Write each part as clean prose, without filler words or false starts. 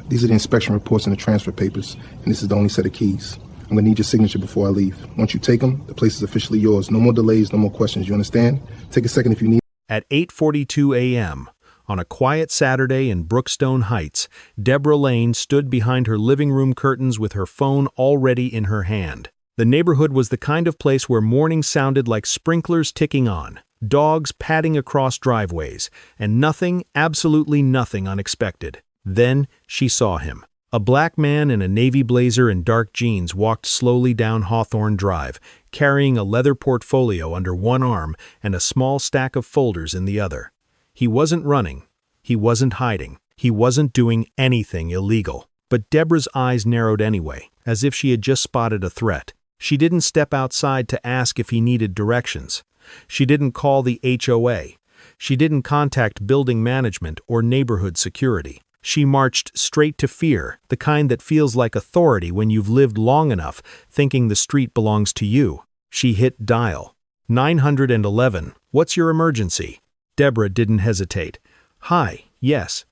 These are the inspection reports and the transfer papers, and this is the only set of keys. I'm gonna need your signature before I leave. Once you take them, the place is officially yours. No more delays, no more questions, you understand? Take a second if you need. At 8:42 a.m., on a quiet Saturday in Brookstone Heights, Deborah Lane stood behind her living room curtains with her phone already in her hand. The neighborhood was the kind of place where mornings sounded like sprinklers ticking on, dogs padding across driveways, and nothing, absolutely nothing unexpected. Then she saw him. A black man in a navy blazer and dark jeans walked slowly down Hawthorne Drive, carrying a leather portfolio under one arm and a small stack of folders in the other. He wasn't running. He wasn't hiding. He wasn't doing anything illegal. But Deborah's eyes narrowed anyway, as if she had just spotted a threat. She didn't step outside to ask if he needed directions. She didn't call the HOA. She didn't contact building management or neighborhood security. She marched straight to fear, the kind that feels like authority when you've lived long enough thinking the street belongs to you. She hit dial. 911, what's your emergency? Deborah didn't hesitate. Hi, yes.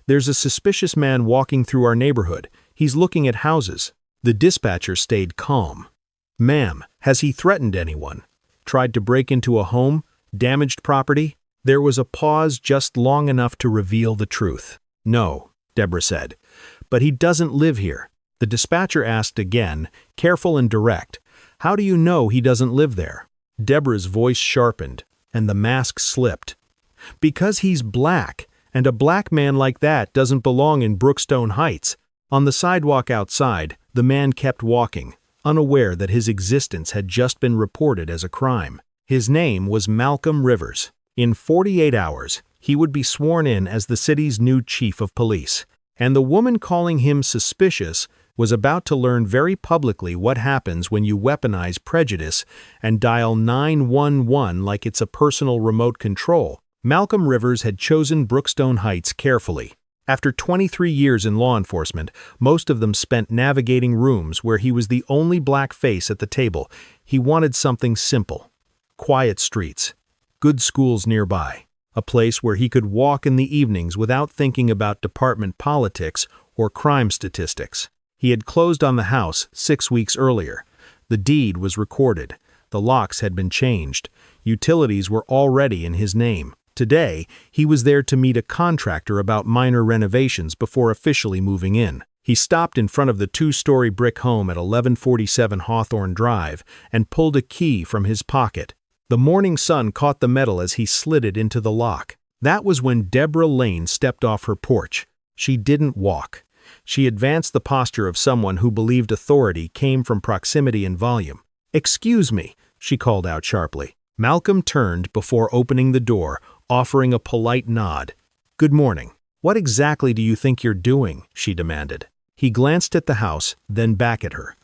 There's a suspicious man walking through our neighborhood. He's looking at houses. The dispatcher stayed calm. Ma'am, has he threatened anyone? Tried to break into a home? Damaged property? There was a pause just long enough to reveal the truth. No, Deborah said. But he doesn't live here. The dispatcher asked again, careful and direct. How do you know he doesn't live there? Deborah's voice sharpened, and the mask slipped. Because he's black, and a black man like that doesn't belong in Brookstone Heights. On the sidewalk outside, the man kept walking, unaware that his existence had just been reported as a crime. His name was Malcolm Rivers. In 48 hours, he would be sworn in as the city's new chief of police. And the woman calling him suspicious was about to learn very publicly what happens when you weaponize prejudice and dial 911 like it's a personal remote control. Malcolm Rivers had chosen Brookstone Heights carefully. After 23 years in law enforcement, most of them spent navigating rooms where he was the only black face at the table. He wanted something simple. Quiet streets. Good schools nearby. A place where he could walk in the evenings without thinking about department politics or crime statistics. He had closed on the house 6 weeks earlier. The deed was recorded. The locks had been changed. Utilities were already in his name. Today, he was there to meet a contractor about minor renovations before officially moving in. He stopped in front of the 2-story brick home at 1147 Hawthorne Drive and pulled a key from his pocket. The morning sun caught the metal as he slid it into the lock. That was when Deborah Lane stepped off her porch. She didn't walk. She advanced the posture of someone who believed authority came from proximity and volume. "Excuse me," she called out sharply. Malcolm turned before opening the door, offering a polite nod. "Good morning. What exactly do you think you're doing?" she demanded. He glanced at the house, then back at her.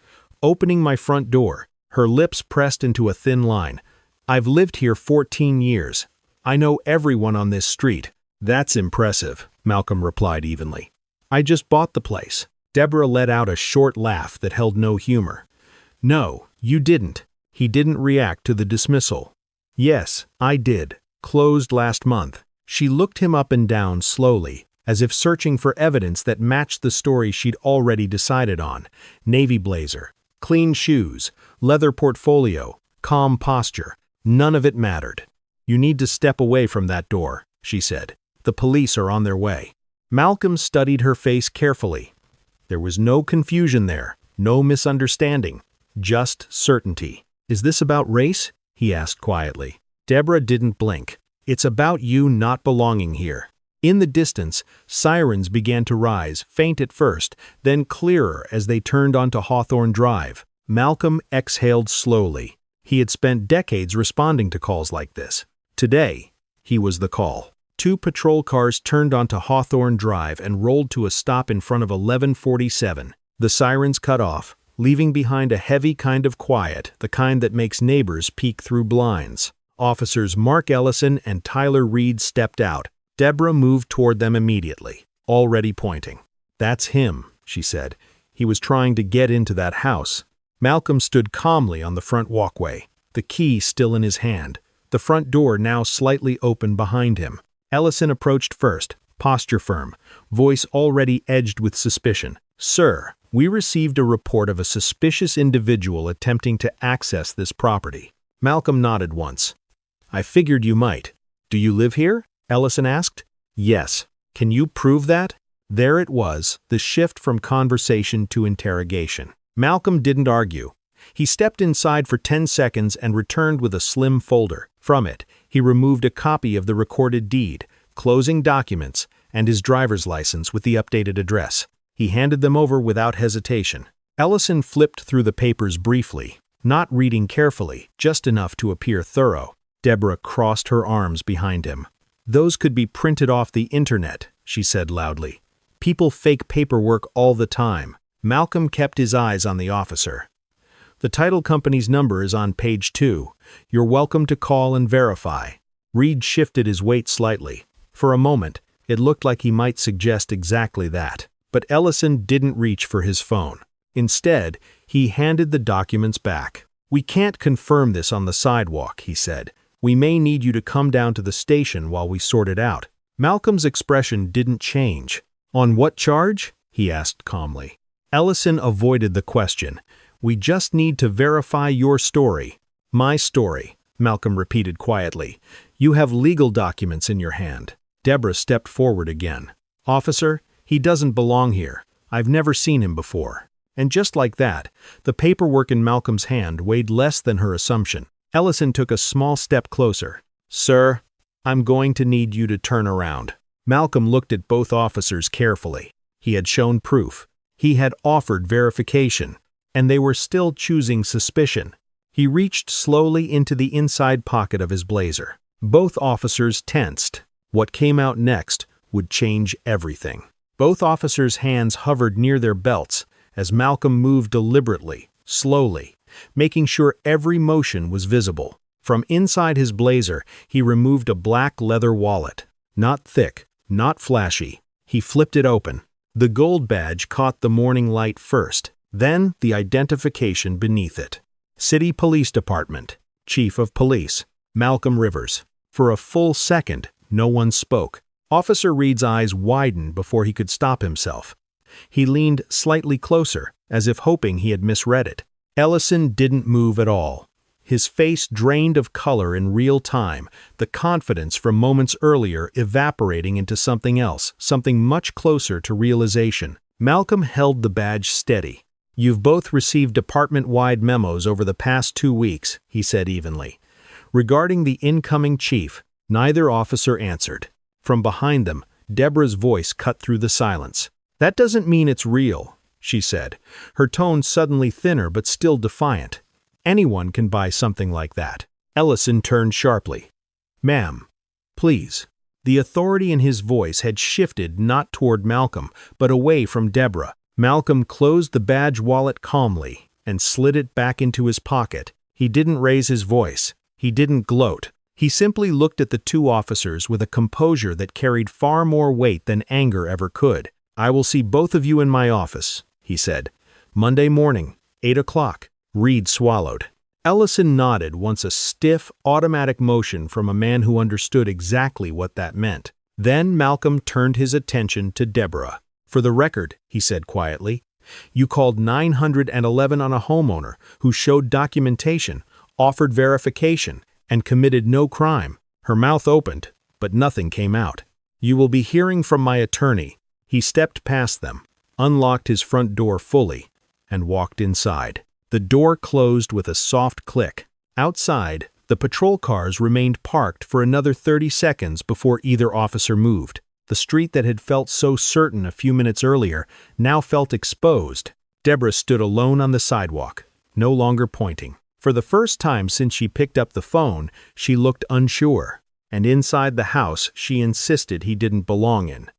"Opening my front door." Her lips pressed into a thin line. "I've lived here 14 years. I know everyone on this street." "That's impressive," Malcolm replied evenly. "I just bought the place." Deborah let out a short laugh that held no humor. "No, you didn't." He didn't react to the dismissal. "Yes, I did. Closed last month." She looked him up and down slowly, as if searching for evidence that matched the story she'd already decided on. Navy blazer, clean shoes, leather portfolio, calm posture. None of it mattered. "You need to step away from that door," she said. "The police are on their way." Malcolm studied her face carefully. There was no confusion there, no misunderstanding, just certainty. "Is this about race?" he asked quietly. Deborah didn't blink. "It's about you not belonging here." In the distance, sirens began to rise, faint at first, then clearer as they turned onto Hawthorne Drive. Malcolm exhaled slowly. He had spent decades responding to calls like this. Today, he was the call. 2 patrol cars turned onto Hawthorne Drive and rolled to a stop in front of 1147. The sirens cut off, leaving behind a heavy kind of quiet, the kind that makes neighbors peek through blinds. Officers Mark Ellison and Tyler Reed stepped out. Deborah moved toward them immediately, already pointing. "That's him," she said. "He was trying to get into that house." Malcolm stood calmly on the front walkway, the key still in his hand, the front door now slightly open behind him. Ellison approached first, posture firm, voice already edged with suspicion. "Sir, we received a report of a suspicious individual attempting to access this property." Malcolm nodded once. "I figured you might. Do you live here?" Ellison asked. "Yes. Can you prove that?" There it was, the shift from conversation to interrogation. Malcolm didn't argue. He stepped inside for 10 seconds and returned with a slim folder. From it, he removed a copy of the recorded deed, closing documents, and his driver's license with the updated address. He handed them over without hesitation. Ellison flipped through the papers briefly, not reading carefully, just enough to appear thorough. Deborah crossed her arms behind him. "Those could be printed off the internet," she said loudly. "People fake paperwork all the time." Malcolm kept his eyes on the officer. "The title company's number is on page 2. You're welcome to call and verify." Reed shifted his weight slightly. For a moment, it looked like he might suggest exactly that. But Ellison didn't reach for his phone. Instead, he handed the documents back. "We can't confirm this on the sidewalk," he said. "We may need you to come down to the station while we sort it out." Malcolm's expression didn't change. "On what charge?" he asked calmly. Ellison avoided the question. "We just need to verify your story." "My story," Malcolm repeated quietly. "You have legal documents in your hand." Deborah stepped forward again. "Officer, he doesn't belong here. I've never seen him before." And just like that, the paperwork in Malcolm's hand weighed less than her assumption. Ellison took a small step closer. "Sir, I'm going to need you to turn around." Malcolm looked at both officers carefully. He had shown proof. He had offered verification. And they were still choosing suspicion. He reached slowly into the inside pocket of his blazer. Both officers tensed. What came out next would change everything. Both officers' hands hovered near their belts as Malcolm moved deliberately, slowly, making sure every motion was visible. From inside his blazer, he removed a black leather wallet. Not thick, not flashy. He flipped it open. The gold badge caught the morning light first, then the identification beneath it. City Police Department, Chief of Police, Malcolm Rivers. For a full second, no one spoke. Officer Reed's eyes widened before he could stop himself. He leaned slightly closer, as if hoping he had misread it. Ellison didn't move at all. His face drained of color in real time, the confidence from moments earlier evaporating into something else, something much closer to realization. Malcolm held the badge steady. "You've both received department-wide memos over the past 2 weeks," he said evenly. Regarding the incoming chief, neither officer answered. From behind them, Deborah's voice cut through the silence. "That doesn't mean it's real," she said, her tone suddenly thinner but still defiant. "Anyone can buy something like that." Ellison turned sharply. "Ma'am, please." The authority in his voice had shifted not toward Malcolm, but away from Deborah. Malcolm closed the badge wallet calmly and slid it back into his pocket. He didn't raise his voice. He didn't gloat. He simply looked at the two officers with a composure that carried far more weight than anger ever could. "I will see both of you in my office," he said. "Monday morning, 8 o'clock. Reed swallowed. Ellison nodded once, a stiff, automatic motion from a man who understood exactly what that meant. Then Malcolm turned his attention to Deborah. "For the record," he said quietly, "you called 911 on a homeowner who showed documentation, offered verification, and committed no crime." Her mouth opened, but nothing came out. "You will be hearing from my attorney." He stepped past them, unlocked his front door fully, and walked inside. The door closed with a soft click. Outside, the patrol cars remained parked for another 30 seconds before either officer moved. The street that had felt so certain a few minutes earlier now felt exposed. Deborah stood alone on the sidewalk, no longer pointing. For the first time since she picked up the phone, she looked unsure. And inside the house, she insisted he didn't belong in.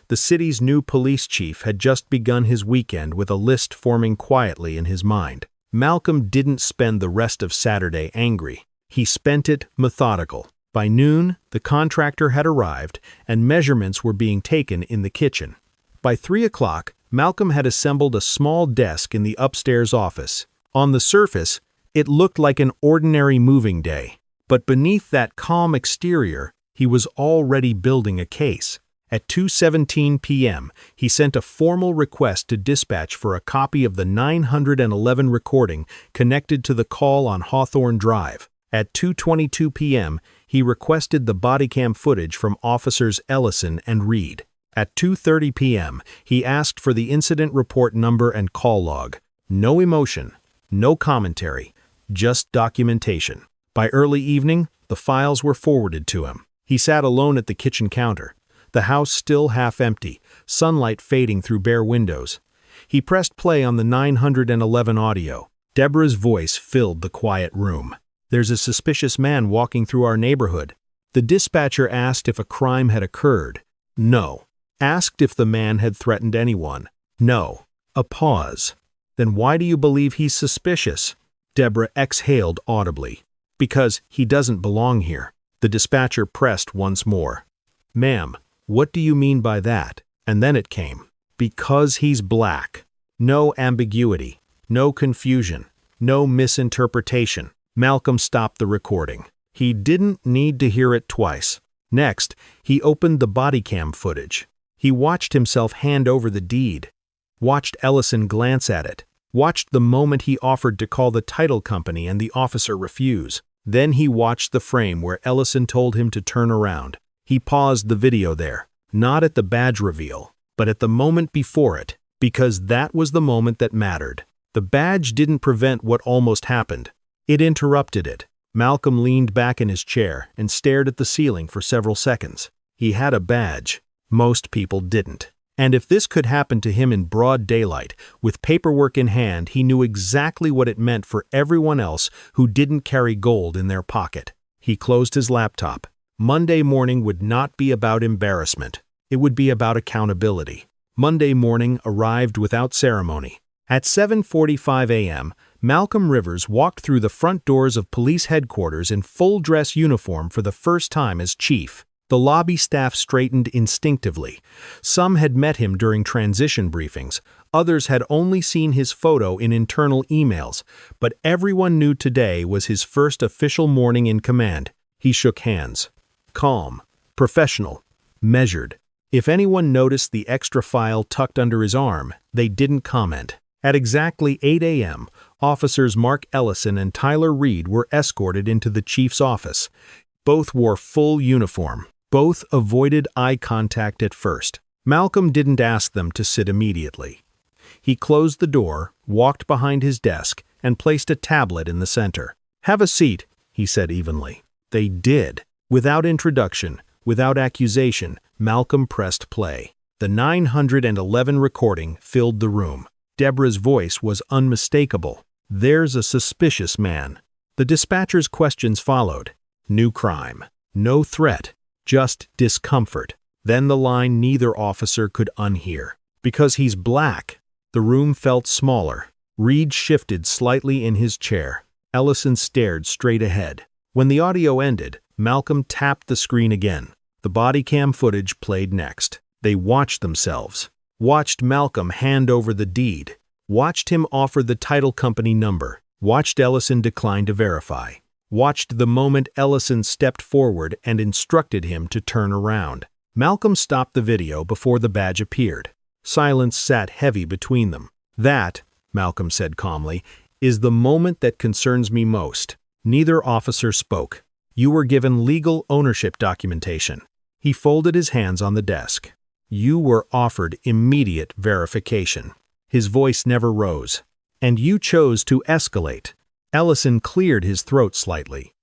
The city's new police chief had just begun his weekend with a list forming quietly in his mind. Malcolm didn't spend the rest of Saturday angry. He spent it methodical. By noon, the contractor had arrived, and measurements were being taken in the kitchen. By 3 o'clock, Malcolm had assembled a small desk in the upstairs office. On the surface, it looked like an ordinary moving day. But beneath that calm exterior, he was already building a case. At 2:17 p.m., he sent a formal request to dispatch for a copy of the 911 recording connected to the call on Hawthorne Drive. At 2:22 p.m., he requested the bodycam footage from officers Ellison and Reed. At 2:30 p.m., he asked for the incident report number and call log. No emotion, no commentary, just documentation. By early evening, the files were forwarded to him. He sat alone at the kitchen counter, the house still half empty, sunlight fading through bare windows. He pressed play on the 911 audio. Deborah's voice filled the quiet room. "There's a suspicious man walking through our neighborhood." The dispatcher asked if a crime had occurred. No. Asked if the man had threatened anyone. No. A pause. "Then why do you believe he's suspicious?" Deborah exhaled audibly. "Because he doesn't belong here." The dispatcher pressed once more. "Ma'am, what do you mean by that?" And then it came. "Because he's black." No ambiguity, no confusion, no misinterpretation. Malcolm stopped the recording. He didn't need to hear it twice. Next, he opened the bodycam footage. He watched himself hand over the deed, watched Ellison glance at it, watched the moment he offered to call the title company and the officer refuse. Then he watched the frame where Ellison told him to turn around. He paused the video there, not at the badge reveal, but at the moment before it, because that was the moment that mattered. The badge didn't prevent what almost happened. It interrupted it. Malcolm leaned back in his chair and stared at the ceiling for several seconds. He had a badge. Most people didn't. And if this could happen to him in broad daylight, with paperwork in hand, he knew exactly what it meant for everyone else who didn't carry gold in their pocket. He closed his laptop. Monday morning would not be about embarrassment. It would be about accountability. Monday morning arrived without ceremony. At 7:45 a.m., Malcolm Rivers walked through the front doors of police headquarters in full-dress uniform for the first time as chief. The lobby staff straightened instinctively. Some had met him during transition briefings. Others had only seen his photo in internal emails. But everyone knew today was his first official morning in command. He shook hands. Calm, professional, measured. If anyone noticed the extra file tucked under his arm, they didn't comment. At exactly 8 a.m., officers Mark Ellison and Tyler Reed were escorted into the chief's office. Both wore full uniform. Both avoided eye contact at first. Malcolm didn't ask them to sit immediately. He closed the door, walked behind his desk, and placed a tablet in the center. "Have a seat," he said evenly. They did. Without introduction, without accusation, Malcolm pressed play. The 911 recording filled the room. Deborah's voice was unmistakable. "There's a suspicious man." The dispatcher's questions followed. New crime. No threat. Just discomfort. Then the line neither officer could unhear. "Because he's black." The room felt smaller. Reed shifted slightly in his chair. Ellison stared straight ahead. When the audio ended, Malcolm tapped the screen again. The bodycam footage played next. They watched themselves. Watched Malcolm hand over the deed. Watched him offer the title company number. Watched Ellison decline to verify. Watched the moment Ellison stepped forward and instructed him to turn around. Malcolm stopped the video before the badge appeared. Silence sat heavy between them. "That," Malcolm said calmly, "is the moment that concerns me most." Neither officer spoke. "You were given legal ownership documentation." He folded his hands on the desk. "You were offered immediate verification." His voice never rose. "And you chose to escalate." Ellison cleared his throat slightly.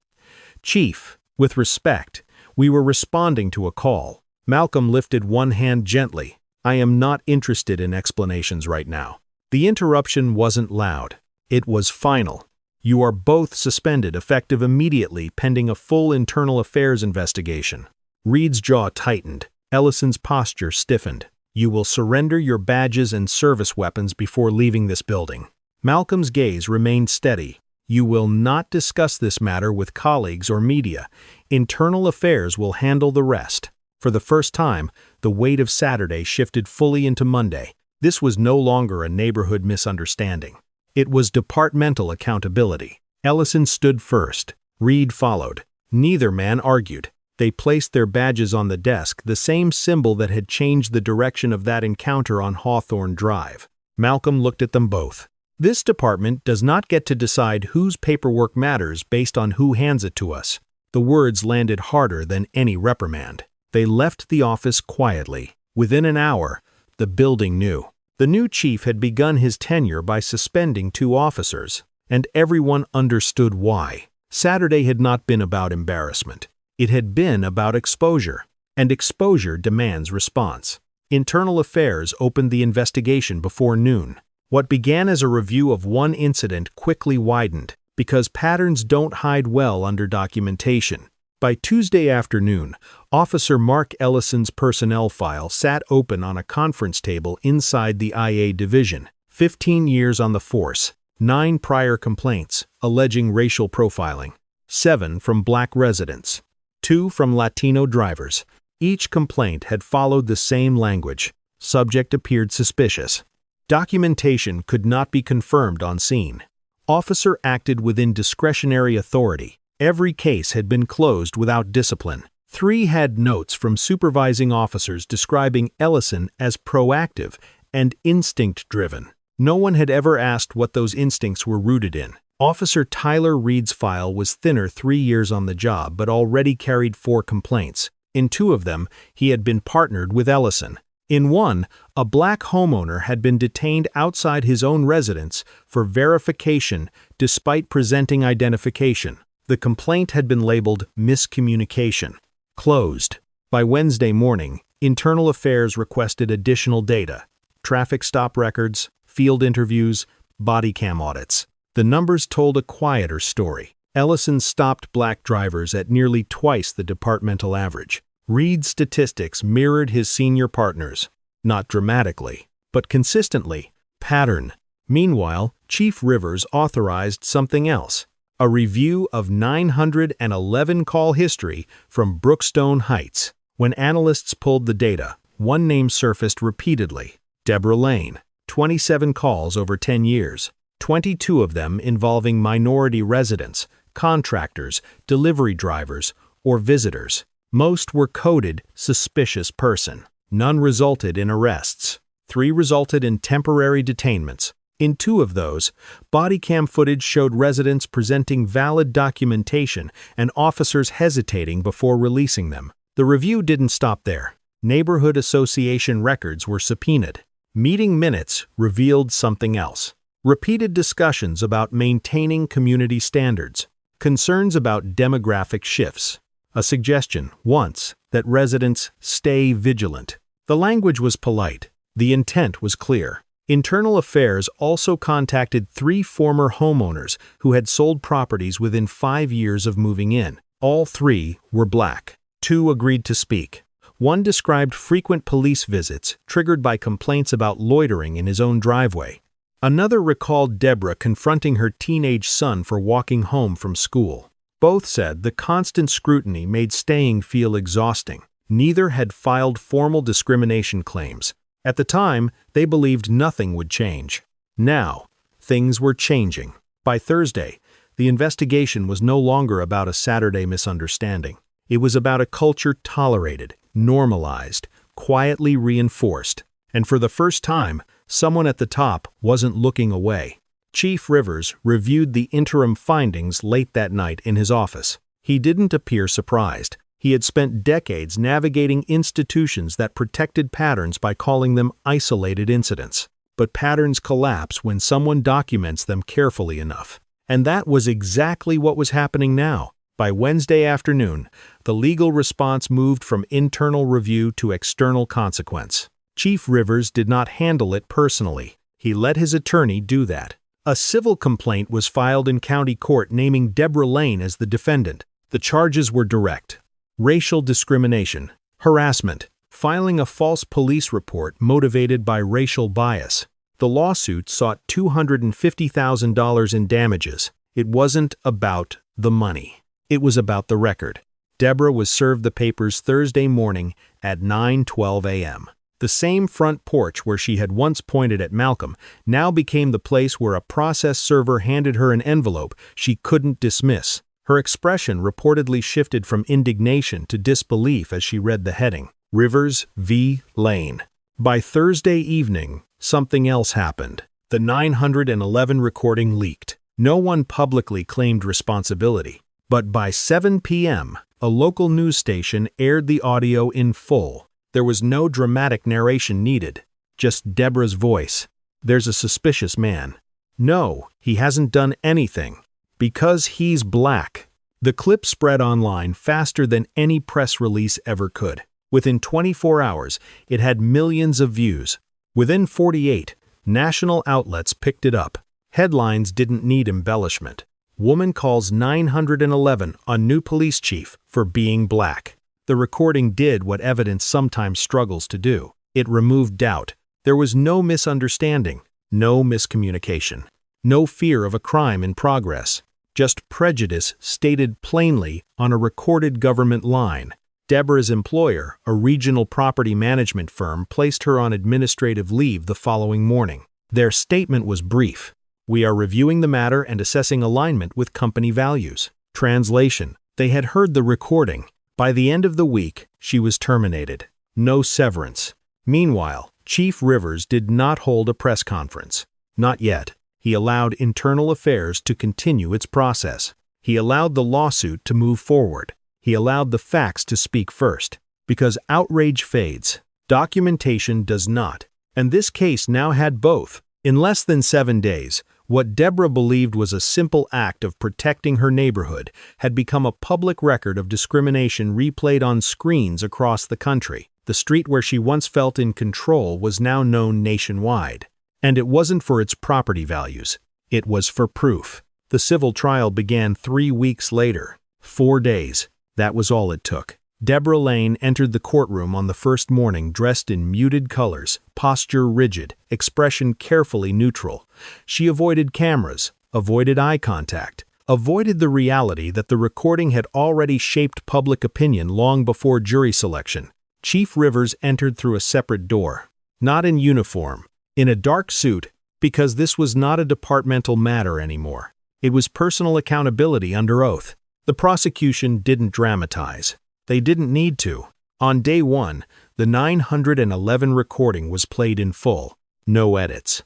"Chief, with respect, we were responding to a call." Malcolm lifted one hand gently. "I am not interested in explanations right now." The interruption wasn't loud. It was final. "You are both suspended effective immediately pending a full internal affairs investigation." Reed's jaw tightened. Ellison's posture stiffened. "You will surrender your badges and service weapons before leaving this building." Malcolm's gaze remained steady. "You will not discuss this matter with colleagues or media. Internal affairs will handle the rest." For the first time, the weight of Saturday shifted fully into Monday. This was no longer a neighborhood misunderstanding. It was departmental accountability. Ellison stood first. Reed followed. Neither man argued. They placed their badges on the desk, the same symbol that had changed the direction of that encounter on Hawthorne Drive. Malcolm looked at them both. This department does not get to decide whose paperwork matters based on who hands it to us. The words landed harder than any reprimand. They left the office quietly. Within an hour, the building knew. The new chief had begun his tenure by suspending 2 officers, and everyone understood why. Saturday had not been about embarrassment. It had been about exposure, and exposure demands response. Internal Affairs opened the investigation before noon. What began as a review of one incident quickly widened, because patterns don't hide well under documentation. By Tuesday afternoon, Officer Mark Ellison's personnel file sat open on a conference table inside the IA division. 15 years on the force, 9 prior complaints alleging racial profiling, 7 from black residents, 2 from Latino drivers. Each complaint had followed the same language. Subject appeared suspicious. Documentation could not be confirmed on scene. Officer acted within discretionary authority. Every case had been closed without discipline. 3 had notes from supervising officers describing Ellison as proactive and instinct-driven. No one had ever asked what those instincts were rooted in. Officer Tyler Reed's file was thinner 3 years on the job, but already carried 4 complaints. In 2 of them, he had been partnered with Ellison. In one, a black homeowner had been detained outside his own residence for verification despite presenting identification. The complaint had been labeled miscommunication. Closed. By Wednesday morning, Internal Affairs requested additional data: traffic stop records, field interviews, body cam audits. The numbers told a quieter story. Ellison stopped black drivers at nearly twice the departmental average. Reed's statistics mirrored his senior partners, not dramatically, but consistently. Pattern. Meanwhile, Chief Rivers authorized something else: a review of 911 call history from Brookstone Heights. When analysts pulled the data, one name surfaced repeatedly: Deborah Lane. 27 calls over 10 years, 22 of them involving minority residents, contractors, delivery drivers, or visitors. Most were coded suspicious person. None resulted in arrests. 3 resulted in temporary detainments. In 2 of those, body cam footage showed residents presenting valid documentation and officers hesitating before releasing them. The review didn't stop there. Neighborhood association records were subpoenaed. Meeting minutes revealed something else: repeated discussions about maintaining community standards, concerns about demographic shifts, a suggestion once that residents stay vigilant. The language was polite. The intent was clear. Internal Affairs also contacted 3 former homeowners who had sold properties within 5 years of moving in. All 3 were black. 2 agreed to speak. One described frequent police visits triggered by complaints about loitering in his own driveway. Another recalled Deborah confronting her teenage son for walking home from school. Both said the constant scrutiny made staying feel exhausting. Neither had filed formal discrimination claims. At the time, they believed nothing would change. Now, things were changing. By Thursday, the investigation was no longer about a Saturday misunderstanding. It was about a culture tolerated, normalized, quietly reinforced. And for the first time, someone at the top wasn't looking away. Chief Rivers reviewed the interim findings late that night in his office. He didn't appear surprised. He had spent decades navigating institutions that protected patterns by calling them isolated incidents. But patterns collapse when someone documents them carefully enough. And that was exactly what was happening now. By Wednesday afternoon, the legal response moved from internal review to external consequence. Chief Rivers did not handle it personally. He let his attorney do that. A civil complaint was filed in county court naming Deborah Lane as the defendant. The charges were direct: racial discrimination, harassment, filing a false police report motivated by racial bias. The lawsuit sought $250,000 in damages. It wasn't about the money. It was about the record. Deborah was served the papers Thursday morning at 9:12 a.m. The same front porch where she had once pointed at Malcolm now became the place where a process server handed her an envelope she couldn't dismiss. Her expression reportedly shifted from indignation to disbelief as she read the heading, Rivers v. Lane. By Thursday evening, something else happened. The 911 recording leaked. No one publicly claimed responsibility. But by 7 p.m., a local news station aired the audio in full. There was no dramatic narration needed, just Deborah's voice. There's a suspicious man. No, he hasn't done anything. Because he's black. The clip spread online faster than any press release ever could. Within 24 hours, it had millions of views. Within 48, national outlets picked it up. Headlines didn't need embellishment. Woman calls 911 on new police chief for being black. The recording did what evidence sometimes struggles to do. It removed doubt. There was no misunderstanding, no miscommunication, no fear of a crime in progress. Just prejudice stated plainly on a recorded government line. Deborah's employer, a regional property management firm, placed her on administrative leave the following morning. Their statement was brief. We are reviewing the matter and assessing alignment with company values. Translation: they had heard the recording. By the end of the week, she was terminated. No severance. Meanwhile, Chief Rivers did not hold a press conference. Not yet. He allowed internal affairs to continue its process. He allowed the lawsuit to move forward. He allowed the facts to speak first. Because outrage fades, documentation does not. And this case now had both. In less than 7 days, what Deborah believed was a simple act of protecting her neighborhood had become a public record of discrimination replayed on screens across the country. The street where she once felt in control was now known nationwide. And it wasn't for its property values. It was for proof. The civil trial began 3 weeks later. 4 days. That was all it took. Deborah Lane entered the courtroom on the first morning dressed in muted colors, posture rigid, expression carefully neutral. She avoided cameras, avoided eye contact, avoided the reality that the recording had already shaped public opinion long before jury selection. Chief Rivers entered through a separate door. Not in uniform. In a dark suit, because this was not a departmental matter anymore. It was personal accountability under oath. The prosecution didn't dramatize. They didn't need to. On day 1, the 911 recording was played in full. No edits.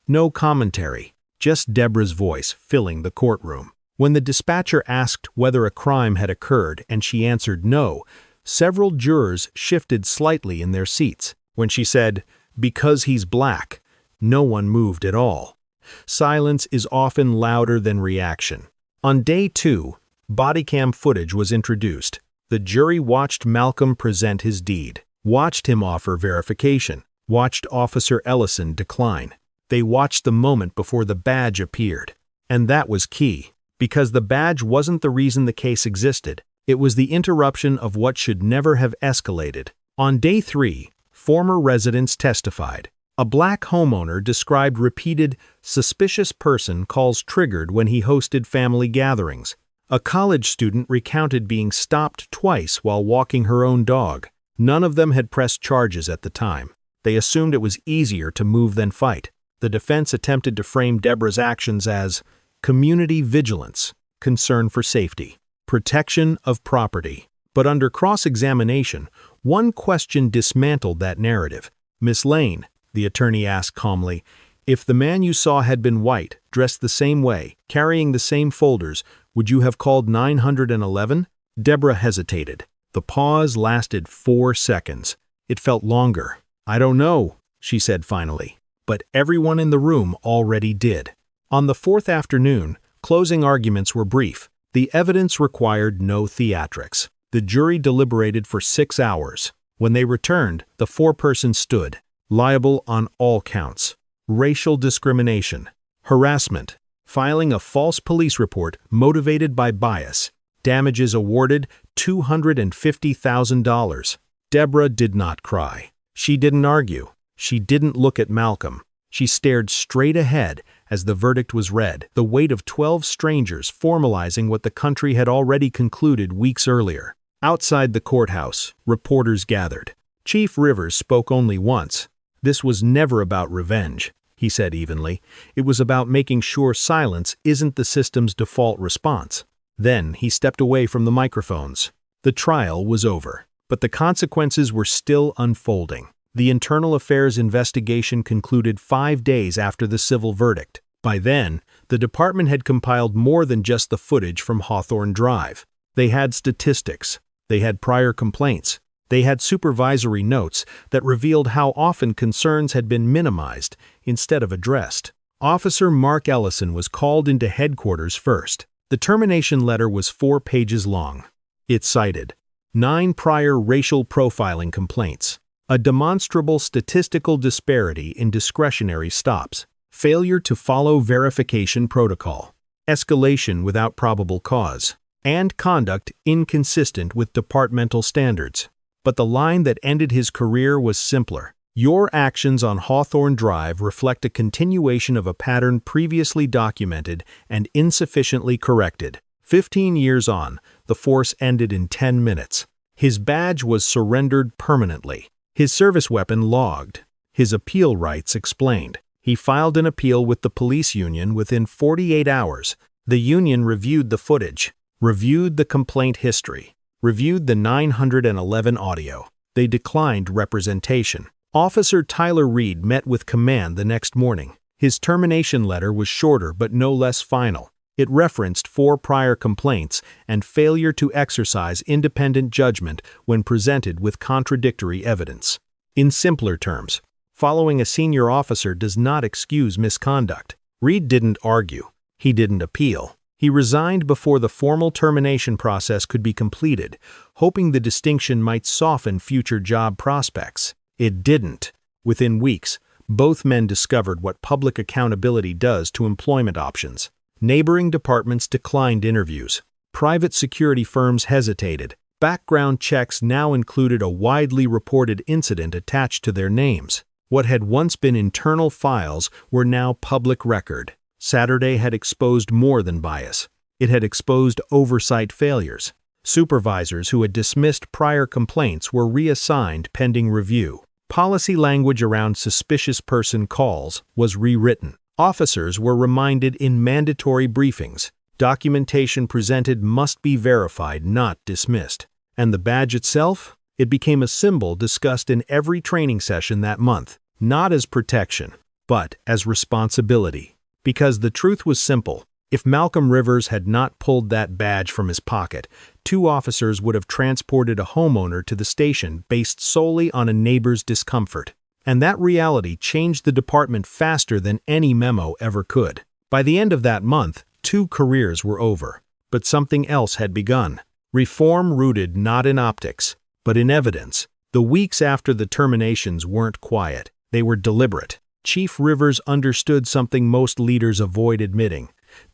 No commentary. Just Deborah's voice filling the courtroom. When the dispatcher asked whether a crime had occurred and she answered no, several jurors shifted slightly in their seats. When she said, "Because he's black," no one moved at all. Silence is often louder than reaction. On day 2, body cam footage was introduced. The jury watched Malcolm present his deed, watched him offer verification, watched Officer Ellison decline. They watched the moment before the badge appeared. And that was key, because the badge wasn't the reason the case existed. It was the interruption of what should never have escalated. On day 3, former residents testified. A black homeowner described repeated, suspicious person calls triggered when he hosted family gatherings. A college student recounted being stopped twice while walking her own dog. None of them had pressed charges at the time. They assumed it was easier to move than fight. The defense attempted to frame Deborah's actions as community vigilance, concern for safety, protection of property. But under cross-examination, one question dismantled that narrative. "Miss Lane," the attorney asked calmly, "if the man you saw had been white, dressed the same way, carrying the same folders, would you have called 911? Deborah hesitated. The pause lasted 4 seconds. It felt longer. "I don't know," she said finally. But everyone in the room already did. On the 4th afternoon, closing arguments were brief. The evidence required no theatrics. The jury deliberated for 6 hours. When they returned, the foreperson stood, liable on all counts. Racial discrimination, harassment, filing a false police report motivated by bias. Damages awarded $250,000. Deborah did not cry. She didn't argue. She didn't look at Malcolm. She stared straight ahead as the verdict was read, the weight of 12 strangers formalizing what the country had already concluded weeks earlier. Outside the courthouse, reporters gathered. Chief Rivers spoke only once. "This was never about revenge," he said evenly. "It was about making sure silence isn't the system's default response." Then he stepped away from the microphones. The trial was over, but the consequences were still unfolding. The internal affairs investigation concluded 5 days after the civil verdict. By then, the department had compiled more than just the footage from Hawthorne Drive. They had statistics. They had prior complaints. They had supervisory notes that revealed how often concerns had been minimized instead of addressed. Officer Mark Ellison was called into headquarters first. The termination letter was 4 pages long. It cited 9 prior racial profiling complaints, a demonstrable statistical disparity in discretionary stops, failure to follow verification protocol, escalation without probable cause, and conduct inconsistent with departmental standards. But the line that ended his career was simpler. Your actions on Hawthorne Drive reflect a continuation of a pattern previously documented and insufficiently corrected. 15 years on, the force ended in 10 minutes. His badge was surrendered permanently. His service weapon logged. His appeal rights explained. He filed an appeal with the police union within 48 hours. The union reviewed the footage, reviewed the complaint history, reviewed the 911 audio. They declined representation. Officer Tyler Reed met with command the next morning. His termination letter was shorter but no less final. It referenced 4 prior complaints and failure to exercise independent judgment when presented with contradictory evidence. In simpler terms, following a senior officer does not excuse misconduct. Reed didn't argue. He didn't appeal. He resigned before the formal termination process could be completed, hoping the distinction might soften future job prospects. It didn't. Within weeks, both men discovered what public accountability does to employment options. Neighboring departments declined interviews. Private security firms hesitated. Background checks now included a widely reported incident attached to their names. What had once been internal files were now public record. Saturday had exposed more than bias. It had exposed oversight failures. Supervisors who had dismissed prior complaints were reassigned pending review. Policy language around suspicious person calls was rewritten. Officers were reminded in mandatory briefings. Documentation presented must be verified, not dismissed. And the badge itself? It became a symbol discussed in every training session that month, not as protection, but as responsibility. Because the truth was simple. If Malcolm Rivers had not pulled that badge from his pocket, 2 officers would have transported a homeowner to the station based solely on a neighbor's discomfort. And that reality changed the department faster than any memo ever could. By the end of that month, 2 careers were over. But something else had begun. Reform rooted not in optics, but in evidence. The weeks after the terminations weren't quiet. They were deliberate. Chief Rivers understood something most leaders avoid admitting.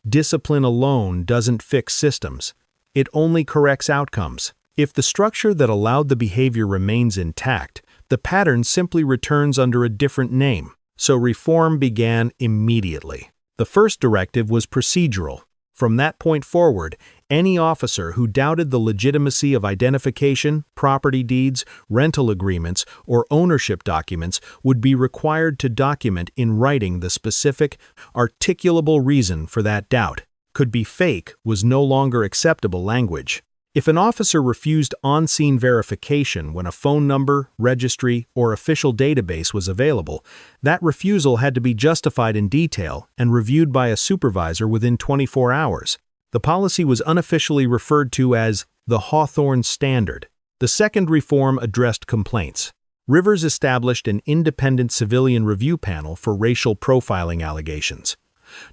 Discipline alone doesn't fix systems. It only corrects outcomes. If the structure that allowed the behavior remains intact, the pattern simply returns under a different name. So reform began immediately. The first directive was procedural. From that point forward, any officer who doubted the legitimacy of identification, property deeds, rental agreements, or ownership documents would be required to document in writing the specific, articulable reason for that doubt. Could be fake was no longer acceptable language. If an officer refused on-scene verification when a phone number, registry, or official database was available, that refusal had to be justified in detail and reviewed by a supervisor within 24 hours. The policy was unofficially referred to as the Hawthorne Standard. The second reform addressed complaints. Rivers established an independent civilian review panel for racial profiling allegations.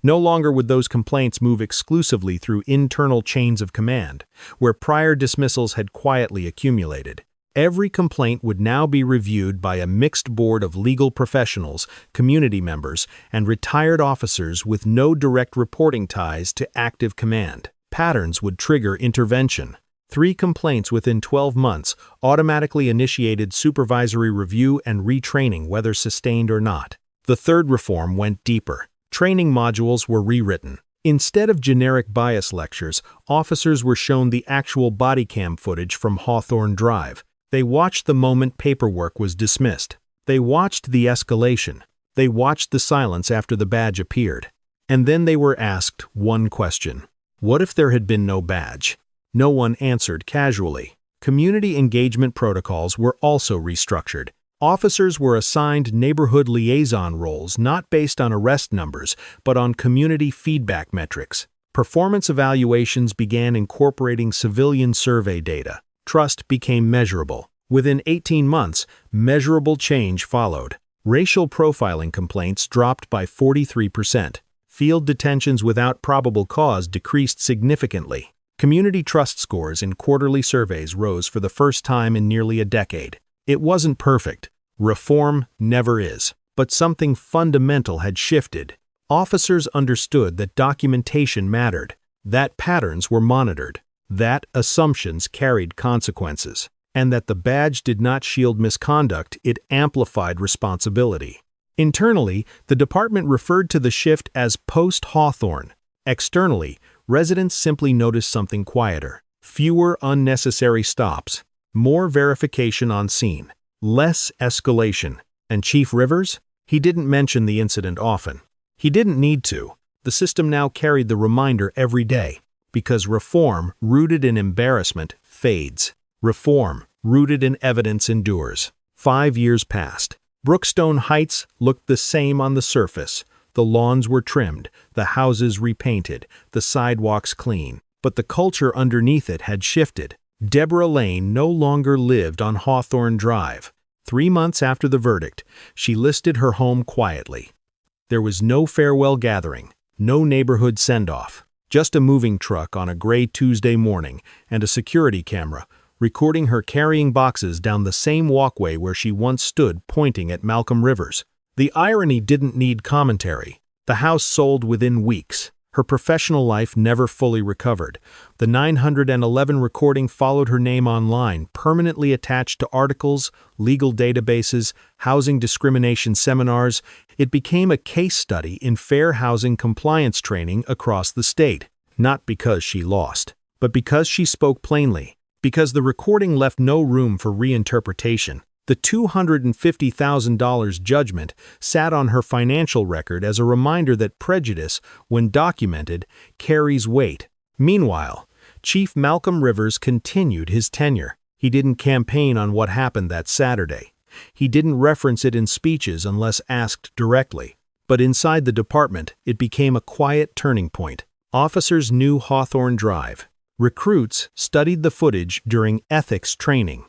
No longer would those complaints move exclusively through internal chains of command, where prior dismissals had quietly accumulated. Every complaint would now be reviewed by a mixed board of legal professionals, community members, and retired officers with no direct reporting ties to active command. Patterns would trigger intervention. 3 complaints within 12 months automatically initiated supervisory review and retraining, whether sustained or not. The third reform went deeper. Training modules were rewritten. Instead of generic bias lectures, officers were shown the actual body cam footage from Hawthorne Drive. They watched the moment paperwork was dismissed. They watched the escalation. They watched the silence after the badge appeared. And then they were asked one question. What if there had been no badge? No one answered casually. Community engagement protocols were also restructured. Officers were assigned neighborhood liaison roles not based on arrest numbers, but on community feedback metrics. Performance evaluations began incorporating civilian survey data. Trust became measurable. Within 18 months, measurable change followed. Racial profiling complaints dropped by 43%. Field detentions without probable cause decreased significantly. Community trust scores in quarterly surveys rose for the first time in nearly a decade. It wasn't perfect. Reform never is. But something fundamental had shifted. Officers understood that documentation mattered, that patterns were monitored, that assumptions carried consequences, and that the badge did not shield misconduct, it amplified responsibility. Internally, the department referred to the shift as post-Hawthorne. Externally, residents simply noticed something quieter. Fewer unnecessary stops, more verification on scene, less escalation. And Chief Rivers? He didn't mention the incident often. He didn't need to. The system now carried the reminder every day. Because reform, rooted in embarrassment, fades. Reform, rooted in evidence, endures. 5 years passed. Brookstone Heights looked the same on the surface. The lawns were trimmed, the houses repainted, the sidewalks clean. But the culture underneath it had shifted. Deborah Lane no longer lived on Hawthorne Drive. 3 months after the verdict, she listed her home quietly. There was no farewell gathering, no neighborhood send-off, just a moving truck on a gray Tuesday morning and a security camera, recording her carrying boxes down the same walkway where she once stood pointing at Malcolm Rivers. The irony didn't need commentary. The house sold within weeks. Her professional life never fully recovered. The 911 recording followed her name online, permanently attached to articles, legal databases, housing discrimination seminars. It became a case study in fair housing compliance training across the state. Not because she lost, but because she spoke plainly. Because the recording left no room for reinterpretation. The $250,000 judgment sat on her financial record as a reminder that prejudice, when documented, carries weight. Meanwhile, Chief Malcolm Rivers continued his tenure. He didn't campaign on what happened that Saturday. He didn't reference it in speeches unless asked directly. But inside the department, it became a quiet turning point. Officers knew Hawthorne Drive. Recruits studied the footage during ethics training.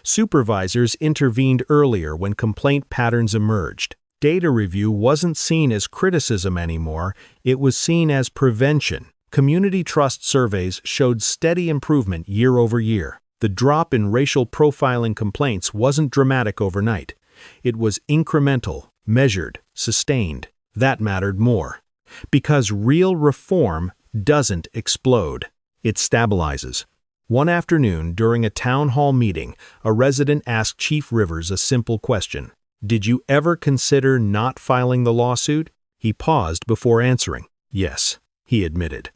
Supervisors intervened earlier when complaint patterns emerged. Data review wasn't seen as criticism anymore, it was seen as prevention. Community trust surveys showed steady improvement year over year. The drop in racial profiling complaints wasn't dramatic overnight. It was incremental, measured, sustained. That mattered more. Because real reform doesn't explode. It stabilizes. One afternoon, during a town hall meeting, a resident asked Chief Rivers a simple question. Did you ever consider not filing the lawsuit? He paused before answering. Yes, he admitted.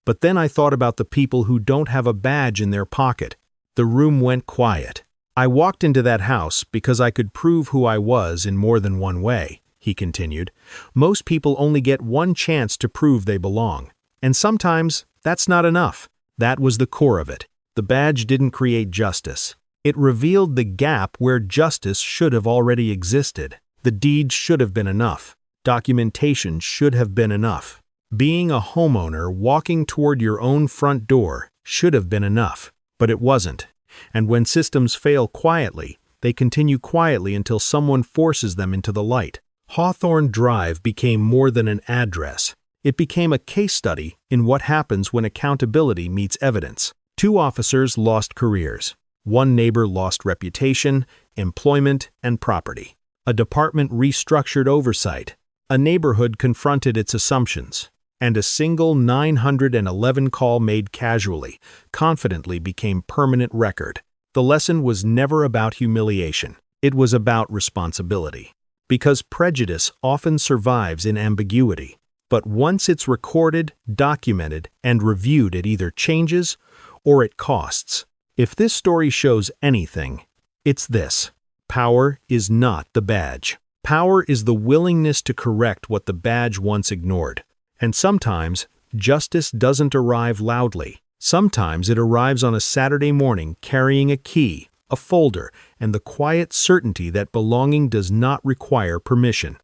But then I thought about the people who don't have a badge in their pocket. The room went quiet. I walked into that house because I could prove who I was in more than one way, he continued. Most people only get one chance to prove they belong. And sometimes, that's not enough. That was the core of it. The badge didn't create justice. It revealed the gap where justice should have already existed. The deed should have been enough. Documentation should have been enough. Being a homeowner walking toward your own front door should have been enough. But it wasn't. And when systems fail quietly, they continue quietly until someone forces them into the light. Hawthorne Drive became more than an address. It became a case study in what happens when accountability meets evidence. 2 officers lost careers. 1 neighbor lost reputation, employment, and property. A department restructured oversight. A neighborhood confronted its assumptions. And a single 911 call made casually, confidently became permanent record. The lesson was never about humiliation. It was about responsibility. Because prejudice often survives in ambiguity. But once it's recorded, documented, and reviewed, it either changes or it costs. If this story shows anything, it's this. Power is not the badge. Power is the willingness to correct what the badge once ignored. And sometimes, Justice doesn't arrive loudly. Sometimes it arrives on a Saturday morning carrying a key, a folder, and the quiet certainty that belonging does not require permission.